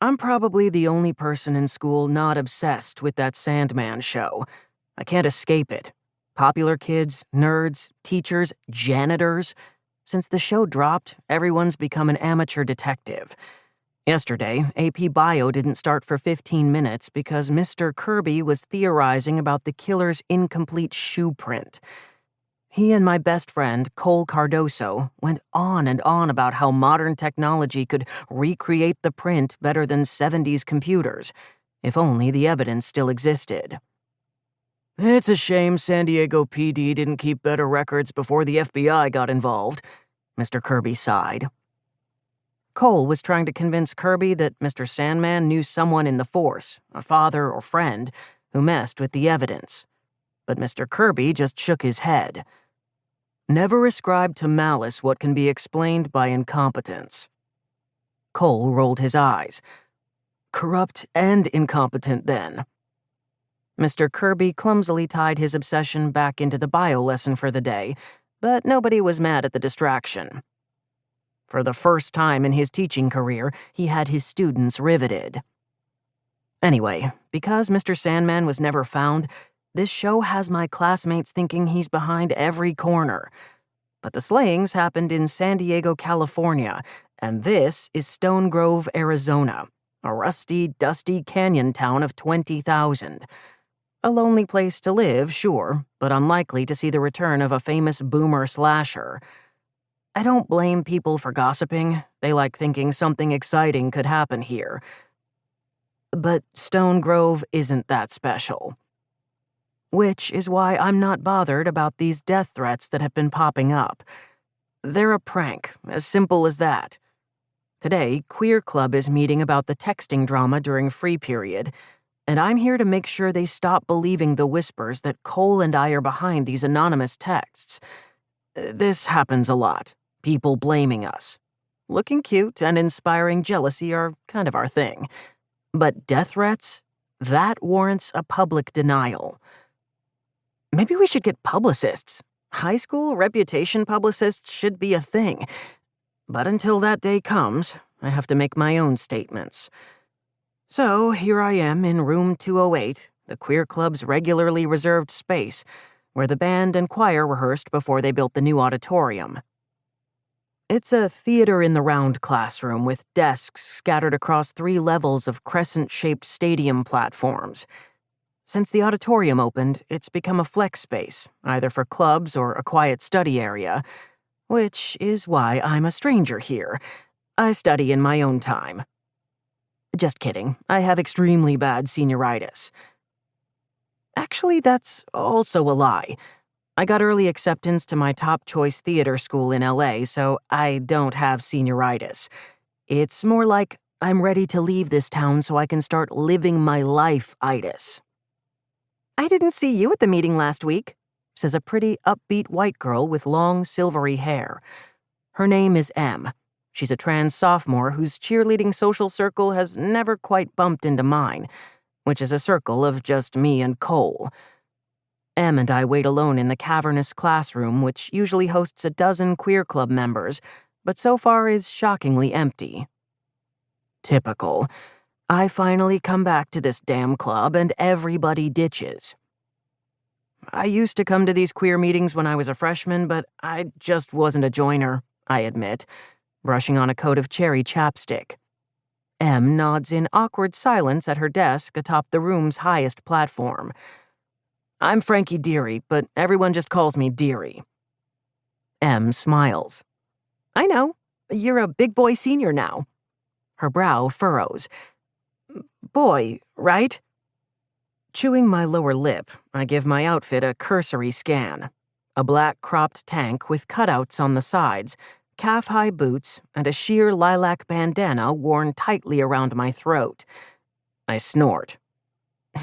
I'm probably the only person in school not obsessed with that Sandman show. I can't escape it. Popular kids, nerds, teachers, janitors. Since the show dropped, everyone's become an amateur detective. Yesterday, AP Bio didn't start for 15 minutes because Mr. Kirby was theorizing about the killer's incomplete shoe print. He and my best friend, Cole Cardoso, went on and on about how modern technology could recreate the print better than 70s computers, if only the evidence still existed. It's a shame San Diego PD didn't keep better records before the FBI got involved, Mr. Kirby sighed. Cole was trying to convince Kirby that Mr. Sandman knew someone in the force, a father or friend, who messed with the evidence. But Mr. Kirby just shook his head. Never ascribe to malice what can be explained by incompetence. Cole rolled his eyes. Corrupt and incompetent, then. Mr. Kirby clumsily tied his obsession back into the bio lesson for the day, but nobody was mad at the distraction. For the first time in his teaching career, he had his students riveted. Anyway, because Mr. Sandman was never found, this show has my classmates thinking he's behind every corner. But the slayings happened in San Diego, California, and this is Stone Grove, Arizona, a rusty, dusty canyon town of 20,000. A lonely place to live, sure, but unlikely to see the return of a famous boomer slasher. I don't blame people for gossiping. They like thinking something exciting could happen here. But Stone Grove isn't that special. Which is why I'm not bothered about these death threats that have been popping up. They're a prank, as simple as that. Today, Queer Club is meeting about the texting drama during free period, and I'm here to make sure they stop believing the whispers that Cole and I are behind these anonymous texts. This happens a lot, people blaming us. Looking cute and inspiring jealousy are kind of our thing. But death threats? That warrants a public denial. Maybe we should get publicists. High school reputation publicists should be a thing. But until that day comes, I have to make my own statements. So here I am in room 208, the Queer Club's regularly reserved space, where the band and choir rehearsed before they built the new auditorium. It's a theater-in-the-round classroom with desks scattered across 3 levels of crescent-shaped stadium platforms. Since the auditorium opened, it's become a flex space, either for clubs or a quiet study area, which is why I'm a stranger here. I study in my own time. Just kidding, I have extremely bad senioritis. Actually, that's also a lie. I got early acceptance to my top-choice theater school in LA, so I don't have senioritis. It's more like I'm ready to leave this town so I can start living my life-itis. I didn't see you at the meeting last week, says a pretty, upbeat white girl with long, silvery hair. Her name is Em. She's a trans sophomore whose cheerleading social circle has never quite bumped into mine, which is a circle of just me and Cole. Em and I wait alone in the cavernous classroom, which usually hosts a dozen Queer Club members, but so far is shockingly empty. Typical. I finally come back to this damn club and everybody ditches. I used to come to these queer meetings when I was a freshman, but I just wasn't a joiner, I admit, brushing on a coat of cherry chapstick. Em nods in awkward silence at her desk atop the room's highest platform. I'm Frankie Dearie, but everyone just calls me Dearie. Em smiles. I know. You're a big boy senior now. Her brow furrows. Boy, right? Chewing my lower lip, I give my outfit a cursory scan. A black cropped tank with cutouts on the sides, calf-high boots, and a sheer lilac bandana worn tightly around my throat. I snort.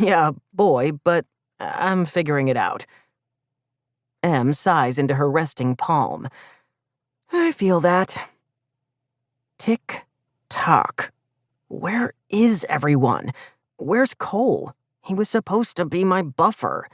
Yeah, boy, but I'm figuring it out. Em sighs into her resting palm. I feel that. Tick-tock. Where is everyone? Where's Cole? He was supposed to be my buffer.